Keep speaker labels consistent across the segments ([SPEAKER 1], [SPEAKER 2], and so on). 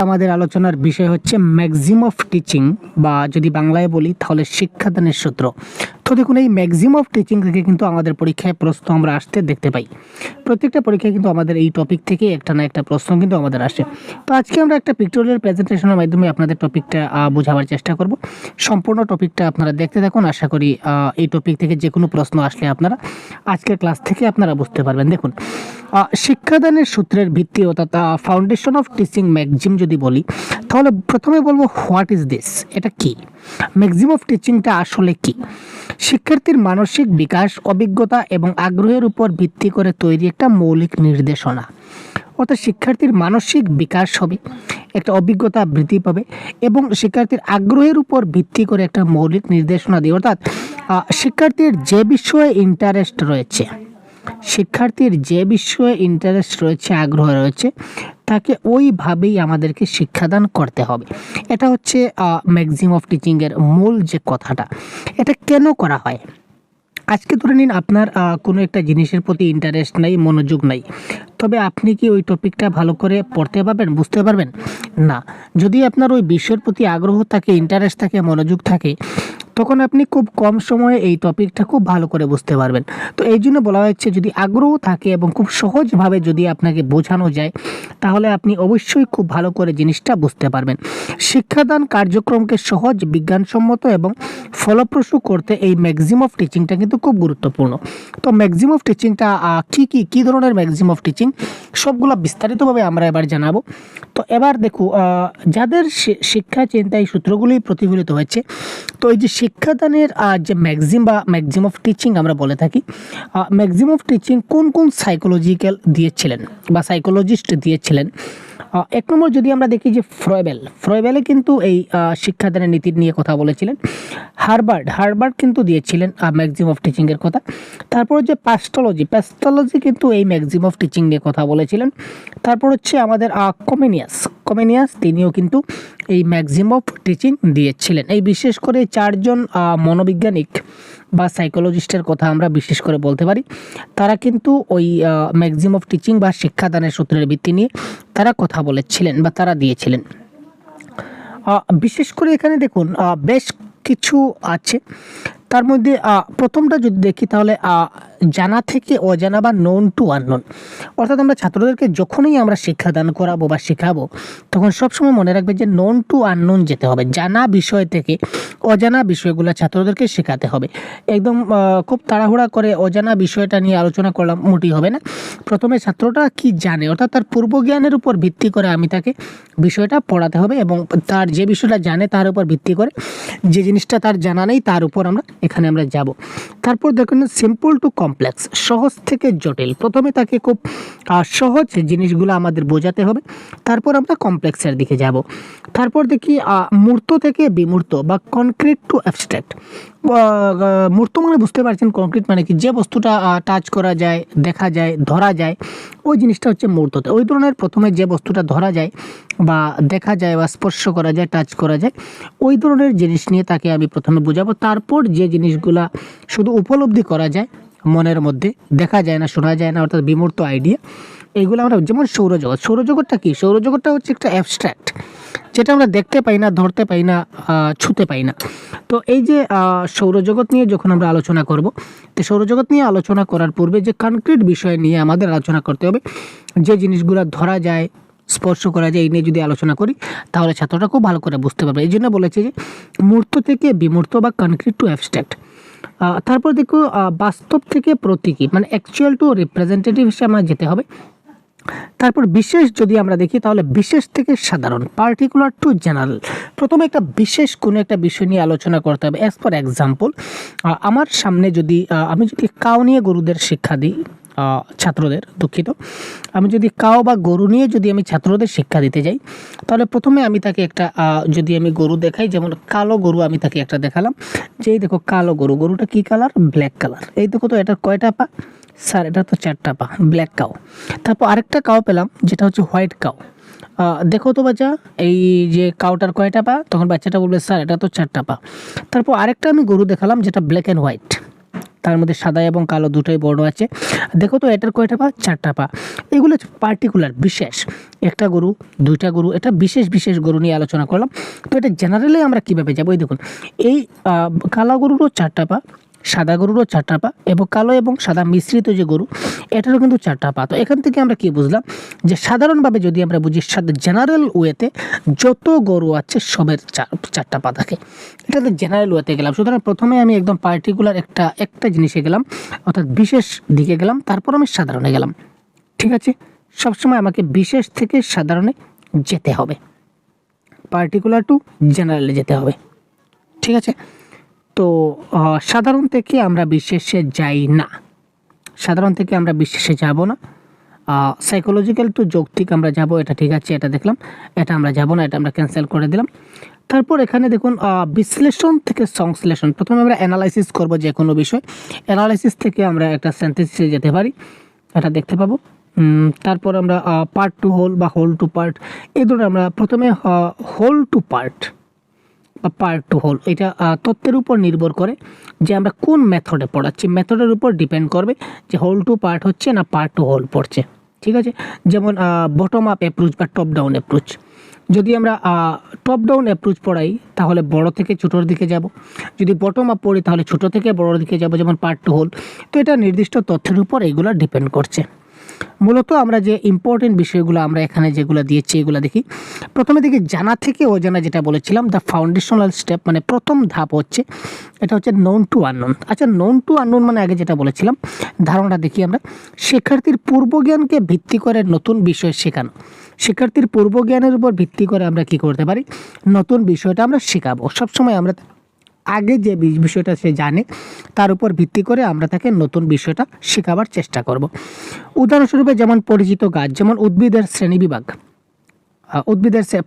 [SPEAKER 1] আমাদের আলোচনার বিষয় হচ্ছে ম্যাক্সিম অফ টিচিং, বা যদি বাংলায় বলি তাহলে শিক্ষাদানের সূত্র। তো দেখুন, এই ম্যাক্সিম অফ টিচিং থেকে কিন্তু আমাদের পরীক্ষায় প্রশ্ন আমরা আসতে দেখতে পাই। প্রত্যেকটা পরীক্ষায় কিন্তু আমাদের এই টপিক থেকে একটা না একটা প্রশ্ন কিন্তু আমাদের আসে। তো আজকে আমরা একটা পিক্টোরিয়াল প্রেজেন্টেশনের মাধ্যমে আপনাদের টপিকটা বোঝাবার চেষ্টা করব। সম্পূর্ণ টপিকটা আপনারা দেখতে থাকুন। আশা করি এই টপিক থেকে যে কোনো প্রশ্ন আসলে আপনারা আজকের ক্লাস থেকে আপনারা বুঝতে পারবেন। দেখুন, শিক্ষাদানের সূত্রের ভিত্তি অর্থাৎ ফাউন্ডেশন অফ টিচিং ম্যাক্সিম যদি বলি, তাহলে প্রথমে বলবো হোয়াট ইজ দিস, এটা কি? ম্যাক্সিম অফ টিচিংটা আসলে কি? শিক্ষার্থীর মানসিক বিকাশ, অভিজ্ঞতা এবং আগ্রহের উপর ভিত্তি করে তৈরি একটা মৌলিক নির্দেশনা। অর্থাৎ শিক্ষার্থীর মানসিক বিকাশ হবে, একটা অভিজ্ঞতা বৃদ্ধি পাবে এবং শিক্ষার্থীর আগ্রহের উপর ভিত্তি করে একটা মৌলিক নির্দেশনা দিয়ে, অর্থাৎ শিক্ষার্থীর যে বিষয়ে ইন্টারেস্ট রয়েছে, আগ্রহ রয়েছে, তাকে ওইভাবেই আমাদেরকে শিক্ষাদান করতে হবে। এটা হচ্ছে ম্যাক্সিম অফ টিচিংয়ের মূল যে কথাটা। এটা কেন করা হয়? আজকে ধরে নিন আপনার কোনো একটা জিনিসের প্রতি ইন্টারেস্ট নাই, মনোযোগ নাই, তবে আপনি কি ওই টপিকটা ভালো করে পড়তে পারবেন, বুঝতে পারবেন? না। যদি আপনার ওই বিষয়ের প্রতি আগ্রহ থাকে, ইন্টারেস্ট থাকে, মনোযোগ থাকে, তখন আপনি খুব কম সময়ে এই টপিকটা খুব ভালো করে বুঝতে পারবেন। তো এই জন্য বলা হচ্ছে, যদি আগ্রহ থাকে এবং খুব সহজভাবে যদি আপনাকে বোঝানো যায়, তাহলে আপনি অবশ্যই খুব ভালো করে জিনিসটা বুঝতে পারবেন। শিক্ষাদান কার্যক্রমকে সহজ, বিজ্ঞানসম্মত এবং ফলপ্রসূ করতে এই ম্যাক্সিম অফ টিচিংটা কিন্তু খুব গুরুত্বপূর্ণ। তো ম্যাক্সিম অফ টিচিংটা কী ধরনের ম্যাক্সিম অফ টিচিং, সবগুলো বিস্তারিতভাবে আমরা এবার জানাবো। তো এবার দেখো, যাদের শিক্ষা চিন্তায় সূত্রগুলি প্রতিফলিত হয়েছে, তো এই যে শিক্ষাদানের যে ম্যাক্সিম অফ টিচিং আমরা বলে থাকি, ম্যাক্সিম অফ টিচিং কোন কোন সাইকোলজিক্যাল দিয়েছিলেন বা সাইকোলজিস্ট দিয়েছিলেন? এক নম্বর যদি আমরা দেখি যে ফ্রয়েবেলে কিন্তু এই শিক্ষাদানের নীতির নিয়ে কথা বলেছিলেন। হার্বার্ড কিন্তু দিয়েছিলেন ম্যাক্সিম অফ টিচিংয়ের কথা। তারপর যে প্যাস্টলজি কিন্তু এই ম্যাক্সিম অফ টিচিং নিয়ে কথা বলেছিলেন। তারপর হচ্ছে আমাদের কমেনিয়াস তিনিও কিন্তু এই ম্যাক্সিম অফ টিচিং দিয়েছিলেন। এই বিশেষ করে চারজন মনোবিজ্ঞানিক বা সাইকোলজিস্টের কথা আমরা বিশেষ করে বলতে পারি। তারা কিন্তু ওই ম্যাক্সিম অফ টিচিং বা শিক্ষাদানের সূত্রের ভিত্তি নিয়ে তারা কথা বলেছিলেন বা তারা দিয়েছিলেন। বিশেষ করে এখানে দেখুন বেশ কিছু আছে। তার মধ্যে প্রথমটা যদি দেখি, তাহলে জানা থেকে অজানা বা নোন টু আননোন। অর্থাৎ আমরা ছাত্রদেরকে যখনই আমরা শিক্ষাদান করাবো বা শেখাবো, তখন সবসময় মনে রাখবে যে নোন টু আননোন যেতে হবে। জানা বিষয় থেকে অজানা বিষয়গুলো ছাত্রদেরকে শেখাতে হবে। একদম খুব তাড়াহুড়া করে অজানা বিষয়টা নিয়ে আলোচনা করলাম মোটেই হবে না। প্রথমে ছাত্রটা কি জানে, অর্থাৎ তার পূর্বজ্ঞানের উপর ভিত্তি করে আমি তাকে বিষয়টা পড়াতে হবে, এবং তার যে বিষয়টা জানে তার উপর ভিত্তি করে যে জিনিসটা তার জানা নেই তার উপর এখানে আমরা যাব। তারপর দেখুন, সিম্পল টু কমপ্লেক্স, সহজ থেকে জটিল। প্রথমে তাকে খুব সহজ জিনিসগুলো আমাদের বোঝাতে হবে, তারপর আমরা কমপ্লেক্সের দিকে যাব। তারপর দেখি মূর্ত থেকে বিমূর্ত বা কনক্রিট টু অ্যাবস্ট্রাক্ট। মূর্ত মানে বুঝতে পারছেন, কনক্রিট মানে কি? যে বস্তুটা টাচ করা যায়, দেখা যায়, ধরা যায়, ওই জিনিসটা হচ্ছে মূর্ততে। ওই ধরনের প্রথমে যে বস্তুটা ধরা যায় বা দেখা যায় বা স্পর্শ করা যায়, টাচ করা যায়, ওই ধরনের জিনিস নিয়ে তাকে আমি প্রথমে বোঝাবো। তারপর যে জিনিসগুলা শুধু উপলব্ধি করা যায় মনের মধ্যে, দেখা যায় না, শোনা যায় না, অর্থাৎ বিমূর্ত আইডিয়া, এইগুলো আমরা, যেমন সৌরজগৎটা কি? সৌরজগৎটা হচ্ছে একটা অ্যাবস্ট্রাক্ট, যেটা আমরা দেখতে পাই না, ধরতে পাই না, ছুঁতে পাই না। তো এই যে সৌরজগৎ নিয়ে যখন আমরা আলোচনা করব, তো সৌরজগৎ নিয়ে আলোচনা করার পূর্বে যে কনক্রিট বিষয় নিয়ে আমাদের আলোচনা করতে হবে, যে জিনিসগুলো ধরা যায়, স্পর্শ করা যায়, এই নিয়ে যদি আলোচনা করি, তাহলে ছাত্রটা খুব ভালো করে বুঝতে পারবে। এই জন্য বলেছে যে মূর্ত থেকে বিমূর্ত বা কনক্রিট টু অ্যাবস্ট্রাক্ট। তারপর দেখো, বাস্তব থেকে প্রতীকী, মানে অ্যাকচুয়াল টু রিপ্রেজেন্টেটিভ হিসেবে আমার যেতে হবে। তারপর বিশেষ যদি আমরা দেখি, তাহলে বিশেষ থেকে সাধারণ, পার্টিকুলার টু জেনারেল। প্রথমে একটা বিশেষ কোনো একটা বিষয় নিয়ে আলোচনা করতে হবে। অ্যাজ ফর এক্সাম্পল, আমার সামনে যদি আমি যদি কাউ নিয়ে গরুদের শিক্ষা দিই, ছাত্রদের, আমি যদি কাউ বা গরু নিয়ে যদি আমি ছাত্রদের শিক্ষা দিতে যাই, তাহলে প্রথমে আমি তাকে একটা যদি আমি গরু দেখাই, যেমন কালো গরু আমি তাকে একটা দেখালাম, যে এই দেখো কালো গরু, গরুটা কী কালার? Black colour. এই দেখো তো এটার কয়টা পা? স্যার এটা তো 4টা পা, ব্ল্যাক কাউ। তারপর আরেকটা কাউ পেলাম, যেটা হচ্ছে হোয়াইট কাউ। দেখো তো বাচ্চা, এই যে কাউটার কয়টা পা? তখন বাচ্চাটা বলবে স্যার এটা তো 4টা পা। তারপর আরেকটা আমি গরু দেখালাম, যেটা ব্ল্যাক অ্যান্ড হোয়াইট। তার মধ্যে সাদা এবং কালো দুটোই বর্ণ আছে। দেখো তো এটার কয়টা পা? 4টা পা। এগুলো পার্টিকুলার বিশেষ, একটা গরু, 2টা গরু, এটা বিশেষ বিশেষ গরু নিয়ে আলোচনা করলাম। তো এটা জেনারেলি আমরা কীভাবে যাবো? এই দেখুন, এই কালো গরুরও 4টা পা, সাদা গরুরও 4টা পা, এবং কালো এবং সাদা মিশ্রিত যে গরু এটারও কিন্তু 4টা পা। তো এখান থেকে আমরা কি বুঝলাম যে সাধারণভাবে যদি আমরা বুঝি, জেনারেল ওয়েতে যত গরু আছে সবের 4টা পা থাকে। এটা তো জেনারেল ওয়েতে গেলাম। সুতরাং প্রথমে আমি একদম পার্টিকুলার একটা জিনিসে গেলাম, অর্থাৎ বিশেষ দিকে গেলাম, তারপর আমি সাধারণে গেলাম। ঠিক আছে, সবসময় আমাকে বিশেষ থেকে সাধারণে যেতে হবে, পার্টিকুলার টু জেনারেলে যেতে হবে। ঠিক আছে, তো সাধারণ থেকে আমরা বিশেষে যাই না, সাধারণ থেকে আমরা বিশেষে যাব না। সাইকোলজিক্যাল টু যৌক্তিক আমরা যাব, এটা ঠিক আছে, এটা দেখলাম। এটা আমরা যাব না, এটা আমরা ক্যান্সেল করে দিলাম। তারপর এখানে দেখুন বিশ্লেষণ থেকে সংশ্লেষণ। প্রথমে আমরা অ্যানালাইসিস করব যে কোনো বিষয়, অ্যানালাইসিস থেকে আমরা একটা সিনথেসিসে যেতে পারি, এটা দেখতে পাবো। তারপর আমরা পার্ট টু হোল বা হোল টু পার্ট, এই ধরনের আমরা প্রথমে হোল টু পার্ট বা পার্ট টু হোল, এটা তথ্যের উপর নির্ভর করে যে আমরা কোন মেথডে পড়াচ্ছি, মেথডের উপর ডিপেন্ড করবে যে হোল টু পার্ট হচ্ছে না পার্ট টু হোল পড়ছে। ঠিক আছে, যেমন বটম আপ অ্যাপ্রোচ বা টপ ডাউন অ্যাপ্রোচ। যদি আমরা টপ ডাউন অ্যাপ্রোচ পড়াই তাহলে বড় থেকে ছোটোর দিকে যাব, যদি বটম আপ পড়ি তাহলে ছোটো থেকে বড়োর দিকে যাব, যেমন পার্ট টু হোল। তো এটা নির্দিষ্ট তথ্যের উপর এইগুলো ডিপেন্ড করছে। মূলত আমরা যে ইম্পর্টেন্ট বিষয়গুলো আমরা এখানে যেগুলো দিয়েছি এগুলো দেখি। প্রথমে দেখি জানা থেকে অজানা, যেটা বলেছিলাম দ্য ফাউন্ডেশনাল স্টেপ, মানে প্রথম ধাপ হচ্ছে এটা হচ্ছে নোন টু আননোন। আচ্ছা, নোন টু আননোন মানে আগে যেটা বলেছিলাম ধারণাটা দেখি আমরা। শিক্ষার্থীর পূর্বজ্ঞানকে ভিত্তি করে নতুন বিষয় শেখানো। শিক্ষার্থীর পূর্বজ্ঞানের উপর ভিত্তি করে আমরা কি করতে পারি? নতুন বিষয়টা আমরা শেখাবো। সবসময় আমরা আগে যে বিষয়টা সে জানে তার উপর ভিত্তি করে আমরা তাকে নতুন বিষয়টা শেখাবার চেষ্টা করব। উদাহরণস্বরূপে যেমন পরিচিত গাছ, যেমন উদ্ভিদের শ্রেণীবিভাগ।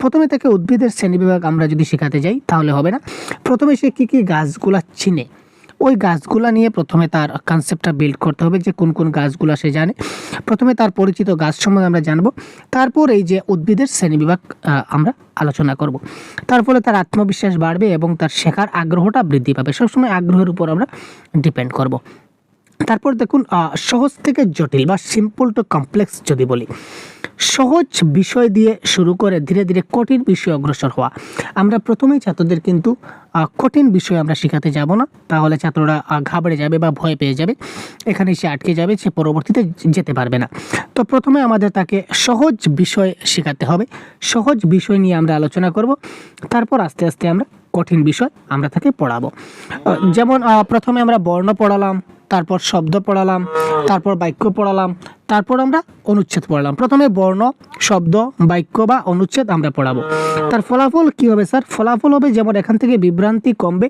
[SPEAKER 1] প্রথমে তাকে উদ্ভিদের শ্রেণীবিভাগ আমরা যদি শেখাতে যাই তাহলে হবে না। প্রথমে সে কী কী গাছগুলা চিনে, ওই গাছগুলা নিয়ে প্রথমে তার কনসেপ্টটা বিল্ড করতে হবে যে কোন কোন গাছগুলা সে জানে। প্রথমে তার পরিচিত গাছ সম্বন্ধে আমরা জানবো, তারপর এই যে উদ্ভিদের শ্রেণীবিভাগ আমরা আলোচনা করব। তার ফলে তার আত্মবিশ্বাস বাড়বে এবং তার শেখার আগ্রহটা বৃদ্ধি পাবে। সবসময় আগ্রহের উপর আমরা ডিপেন্ড করব। তারপর দেখুন সহজ থেকে জটিল বা সিম্পল টু কমপ্লেক্স যদি বলি, সহজ বিষয় দিয়ে শুরু করে ধীরে ধীরে কঠিন বিষয়ে অগ্রসর হওয়া। আমরা প্রথমেই ছাত্রদের কিন্তু কঠিন বিষয় আমরা শেখাতে যাব না, তাহলে ছাত্ররা ঘাবড়ে যাবে বা ভয় পেয়ে যাবে, এখানে সে আটকে যাবে, সে পরবর্তীতে যেতে পারবে না। তো প্রথমে আমাদের তাকে সহজ বিষয় শেখাতে হবে, সহজ বিষয় নিয়ে আমরা আলোচনা করব, তারপর আস্তে আস্তে আমরা কঠিন বিষয় আমরা তাকে পড়াবো। যেমন প্রথমে আমরা বর্ণ পড়ালাম, তারপর শব্দ পড়ালাম, তারপর বাক্য পড়ালাম, তারপর আমরা অনুচ্ছেদ পড়ালাম। প্রথমে বর্ণ, শব্দ, বাক্য বা অনুচ্ছেদ আমরা পড়াবো। তার ফলাফল কি হবে স্যার? ফলাফল হবে যেমন এখান থেকে বিভ্রান্তি কমবে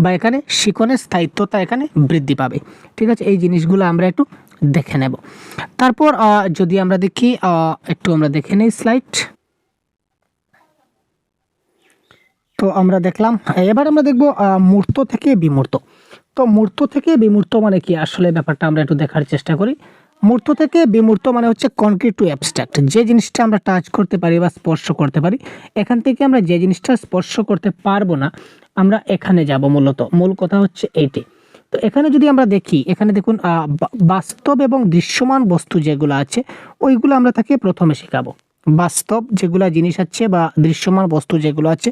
[SPEAKER 1] বা এখানে শিক্ষণের স্থায়িত্বতা এখানে বৃদ্ধি পাবে। ঠিক আছে, এই জিনিসগুলো আমরা একটু দেখে নেব। তারপর যদি আমরা দেখি একটু আমরা দেখে নেই স্লাইড। তো আমরা দেখলাম, এবার আমরা দেখব মূর্ত থেকে বিমূর্ত। তো মূর্ত থেকে বিমূর্ত মানে কি, আসলে ব্যাপারটা আমরা একটু দেখার চেষ্টা করি। মূর্ত থেকে বিমূর্ত মানে হচ্ছে কনক্রিট টু অ্যাবস্ট্রাক্ট, যে জিনিসটা আমরা টাচ করতে পারি বা স্পর্শ করতে পারি, এখান থেকে আমরা যে জিনিসটা স্পর্শ করতে পারবো না আমরা এখানে যাব। মূল কথা হচ্ছে এইটি। তো এখানে যদি আমরা দেখি, এখানে দেখুন বাস্তব এবং দৃশ্যমান বস্তু যেগুলো আছে ওইগুলো আমরা তাকে প্রথমে শেখাবো। বাস্তব যেগুলো জিনিস আছে বা দৃশ্যমান বস্তু যেগুলো আছে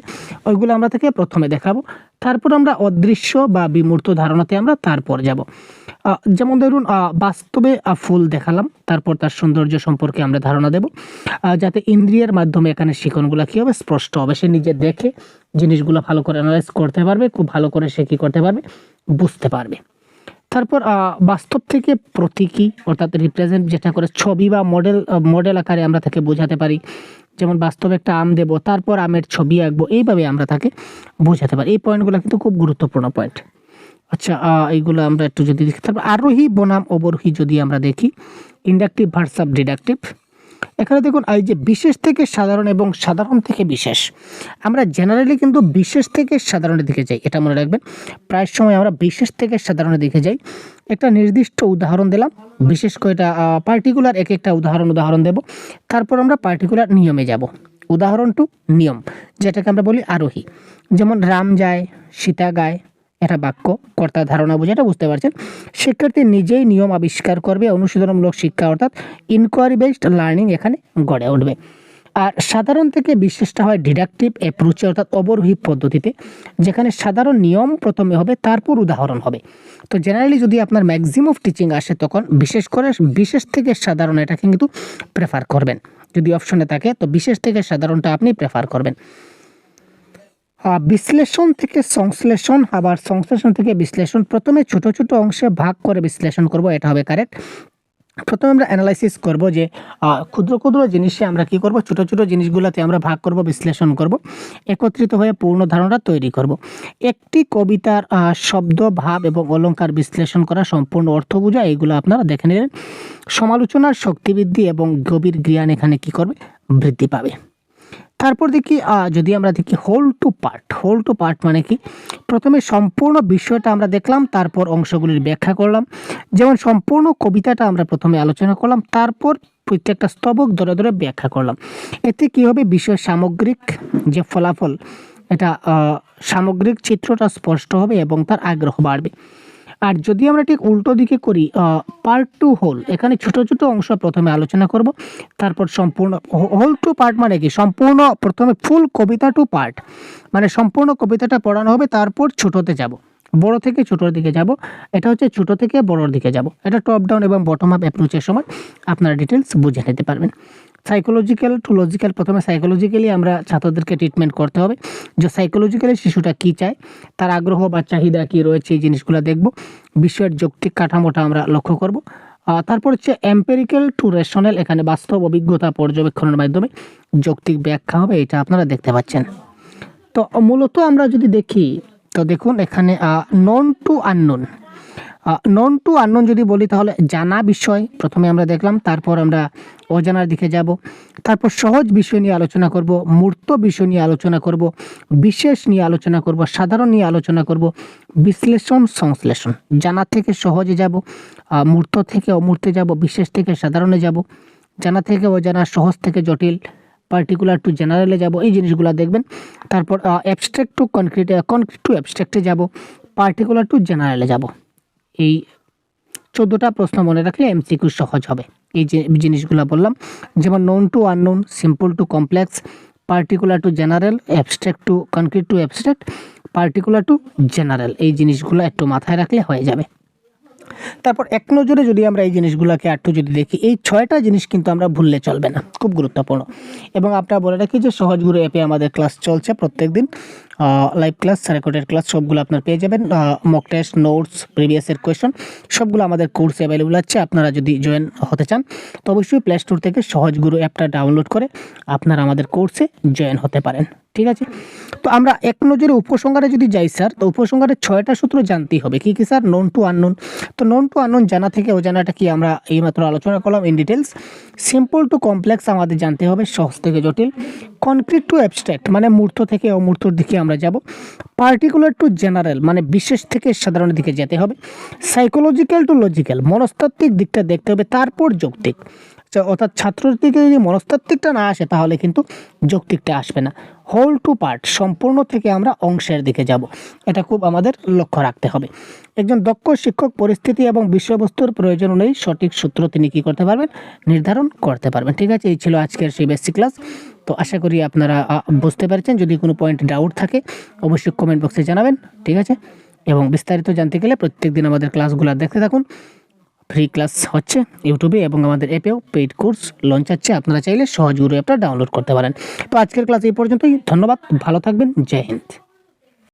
[SPEAKER 1] ওইগুলো আমরা তাকে প্রথমে দেখাবো, তারপর আমরা অদৃশ্য বা বিমূর্ত ধারণাতে আমরা তারপর যাব। যেমন ধরুন বাস্তবে ফুল দেখালাম, তারপর তার সৌন্দর্য সম্পর্কে আমরা ধারণা দেব, যাতে ইন্দ্রিয়ের মাধ্যমে এখানে শিকনগুলো কী হবে, স্পষ্ট হবে। সে নিজে দেখে জিনিসগুলো ভালো করে অ্যানালাইজ করতে পারবে, খুব ভালো করে সে কী করতে পারবে, বুঝতে পারবে। তারপর বাস্তব থেকে প্রতীকী অর্থাৎ রিপ্রেজেন্ট যেটা করে ছবি বা মডেল আকারে আমরা তাকে বোঝাতে পারি। যেমন বাস্তবে একটা আম দেবো, তারপর আমের ছবি আঁকবো, এইভাবে আমরা তাকে বোঝাতে পারি। এই পয়েন্টগুলো কিন্তু খুব গুরুত্বপূর্ণ পয়েন্ট। আচ্ছা, এইগুলো আমরা একটু যদি দেখি। তারপর আরোহী বনাম অবরোহী যদি আমরা দেখি, ইন্ডাকটিভ ভার্সাস ডিডাকটিভ। এখানে দেখুন এই যে বিশেষ থেকে সাধারণ এবং সাধারণ থেকে বিশেষ, আমরা জেনারেলি কিন্তু বিশেষ থেকে সাধারণের দিকে যাই, এটা মনে রাখবেন। প্রায় সময় আমরা বিশেষ থেকে সাধারণের দিকে যাই। একটা নির্দিষ্ট উদাহরণ দিলাম, বিশেষ করে এটা পার্টিকুলার একটা উদাহরণ দেব, তারপর আমরা পার্টিকুলার নিয়মে যাব। উদাহরণ টু নিয়ম, যেটাকে আমরা বলি আরোহী। যেমন রাম যায়, সীতা গায়, এটা বাক্য, কর্তার ধারণা বোঝা, এটা বুঝতে পারছেন। শিক্ষার্থী নিজেই নিয়ম আবিষ্কার করবে, অনুশীলনমূলক শিক্ষা অর্থাৎ ইনকোয়ারি বেসড লার্নিং এখানে গড়ে উঠবে। আর সাধারণ থেকে বিশেষটা হয় ডিডাকটিভ অ্যাপ্রোচে অর্থাৎ অবরোহী পদ্ধতিতে, যেখানে সাধারণ নিয়ম প্রথমে হবে, তারপর উদাহরণ হবে। তো জেনারেলি যদি আপনার ম্যাক্সিমাম অফ টিচিং আসে, তখন বিশেষ করে বিশেষ থেকে সাধারণ এটাকে কিন্তু প্রেফার করবেন। যদি অপশনে থাকে তো বিশেষ থেকে সাধারণটা আপনি প্রেফার করবেন। বিশ্লেষণ থেকে সংশ্লেষণ, আবার সংশ্লেষণ থেকে বিশ্লেষণ, প্রথমে ছোট ছোট অংশে ভাগ করে বিশ্লেষণ করব, এটা হবে কারেক্ট। প্রথমে আমরা অ্যানালাইসিস করব যে ক্ষুদ্র ক্ষুদ্র জিনিসে আমরা কি করব, ছোট ছোট জিনিসগুলোতে আমরা ভাগ করব, বিশ্লেষণ করব, একত্রিত হয়ে পূর্ণ ধারণা তৈরি করব। একটি কবিতার শব্দ, ভাব এবং অলংকার বিশ্লেষণ করা, সম্পূর্ণ অর্থ বোঝা, এইগুলো আপনারা দেখে নিলেন। সমালোচনার শক্তিবৃদ্ধি এবং গভীর জ্ঞান এখানে কি করবে, বৃদ্ধি পাবে। তারপর দেখি যদি আমরা দেখি হোল টু পার্ট মানে কি, প্রথমে সম্পূর্ণ বিষয়টা আমরা দেখলাম, তারপর অংশগুলির ব্যাখ্যা করলাম। যেমন সম্পূর্ণ কবিতাটা আমরা প্রথমে আলোচনা করলাম, তারপর প্রত্যেকটা স্তবক ধরে ধরে ব্যাখ্যা করলাম। এতে কি হবে, বিষয় সামগ্রিক যে ফলাফল, এটা সামগ্রিক চিত্রটা স্পষ্ট হবে এবং তার আগ্রহ বাড়বে। আর যদি আমরা ঠিক উল্টো দিকে করি, পার্ট টু হোল, এখানে ছোট ছোট অংশ প্রথমে আলোচনা করব, তারপর সম্পূর্ণ। হোল টু পার্ট মানে কি, সম্পূর্ণ প্রথমে ফুল কবিতা টু পার্ট, মানে সম্পূর্ণ কবিতাটা পড়ানো হবে, তারপর ছোটতে যাব, বড় থেকে ছোটোর দিকে যাব। এটা হচ্ছে ছোট থেকে বড়োর দিকে যাব। এটা টপ ডাউন এবং বটম আপ অ্যাপ্রোচের সময় আপনারা ডিটেলস বুঝে নিতে পারবেন। সাইকোলজিক্যাল টু লজিক্যাল, প্রথমে সাইকোলজিক্যালি আমরা ছাত্রদেরকে ট্রিটমেন্ট করতে হবে, যে সাইকোলজিক্যালি শিশুটা কী চায়, তার আগ্রহ বা চাহিদা কী রয়েছে, এই জিনিসগুলো দেখব। বিষয়ের যৌক্তিক কাঠামোটা আমরা লক্ষ্য করব। তারপর হচ্ছে এম্পেরিক্যাল টু রেশনাল, এখানে বাস্তব অভিজ্ঞতা পর্যবেক্ষণের মাধ্যমে যৌক্তিক ব্যাখ্যা হবে, এটা আপনারা দেখতে পাচ্ছেন। তো মূলত আমরা যদি দেখি, তো দেখুন এখানে নন টু আননোন যদি বলি, তাহলে জানা বিষয় প্রথমে আমরা দেখলাম, তারপর আমরা অজানার দিকে যাব, তারপর সহজ বিষয় নিয়ে আলোচনা করব, মূর্ত বিষয় নিয়ে আলোচনা করব, বিশেষ নিয়ে আলোচনা করব, সাধারণ নিয়ে আলোচনা করব, বিশ্লেষণ সংশ্লেষণ, জানা থেকে সহজে যাব, মূর্ত থেকে অমূর্তে যাব, বিশেষ থেকে সাধারণে যাব, জানা থেকে অজানা, সহজ থেকে জটিল, পার্টিকুলার টু জেনারেলে যাব, এই জিনিসগুলো দেখবেন। তারপর অ্যাবস্ট্রাক্ট টু কনক্রিট টু অ্যাবস্ট্রাক্টে যাব, পার্টিকুলার টু জেনারেলে যাব। এই 14টা প্রশ্ন মনে রাখলে এমসিকিউ সহজ হবে। এই যে জিনিসগুলো বললাম, যেমন known to unknown, simple to complex, particular to general, abstract to concrete to abstract, particular to general, এই জিনিসগুলো একটু মাথায় রাখলে হয়ে যাবে। তারপর এক নজরে যদি আমরা এই জিনিসগুলোকে একটু যদি দেখি, এই 6টা জিনিস কিন্তু আমরা ভুললে চলবে না, খুব গুরুত্বপূর্ণ। এবং আপনারা বলে রাখি যে সহজ গুরু অ্যাপে আমাদের ক্লাস চলছে, প্রত্যেক দিন লাইভ ক্লাস, রেকর্ডেড ক্লাস সবগুলো আপনারা পেয়ে যাবেন। মক টেস্ট, নোটস, প্রিভিয়াসের কোয়েশ্চন সবগুলো আমাদের কোর্সে অ্যাভেলেবল আছে। আপনারা যদি জয়েন হতে চান তো অবশ্যই প্লে স্টোর থেকে সহজ গুরু অ্যাপটা ডাউনলোড করে আপনারা আমাদের কোর্সে জয়েন হতে পারেন। ঠিক আছে, তো আমরা এক নজরে উপসংহারে যদি যাই স্যার, তো উপসংহারের 6টা সূত্র জানতেই হবে। কি কি স্যার? Known to unknown. তো নোন টু আননোন, জানা থেকে অজানাটা কি আমরা এইমাত্র আলোচনা করলাম in details. Simple to complex আমাদের জানতে হবে, সহজ থেকে জটিল। কনক্রিট টু অ্যাবস্ট্রাক্ট মানে মূর্ত থেকে অমূর্তর দিকে আমরা যাব। পার্টিকুলার টু জেনারেল মানে বিশেষ থেকে সাধারণের দিকে যেতে হবে। সাইকোলজিক্যাল টু লজিক্যাল মনস্তাত্ত্বিক দিকটা দেখতে হবে, তারপর যৌক্তিক। অর্থাৎ ছাত্রের দিকে যদি মনস্তাত্ত্বিকটা না আসে তাহলে কিন্তু যৌক্তিকটা আসবে না। হোল টু পার্ট সম্পূর্ণ থেকে আমরা অংশের দিকে যাব, এটা খুব আমাদের লক্ষ্য রাখতে হবে। একজন দক্ষ শিক্ষক পরিস্থিতি এবং বিষয়বস্তুর প্রয়োজন অনুযায়ী সঠিক সূত্র তিনি কী করতে পারবেন, নির্ধারণ করতে পারবেন। ঠিক আছে, এই ছিল আজকের সেই বেসিক ক্লাস। তো আশা করি আপনারা বুঝতে পেরেছেন। যদি কোনো পয়েন্ট ডাউট থাকে অবশ্যই কমেন্ট বক্সে জানাবেন। ঠিক আছে, এবং বিস্তারিত জানতে গেলে প্রত্যেকদিন আমাদের ক্লাসগুলো দেখতে থাকুন। ফ্রি ক্লাস হচ্ছে ইউটিউবে এবং আমাদের অ্যাপেও পেইড কোর্স লঞ্চ আছে, আপনারা চাইলে সহজ গুরু অ্যাপটা ডাউনলোড করতে পারেন। তো আজকের ক্লাস এই পর্যন্তই, ধন্যবাদ, ভালো থাকবেন, জয় হিন্দ।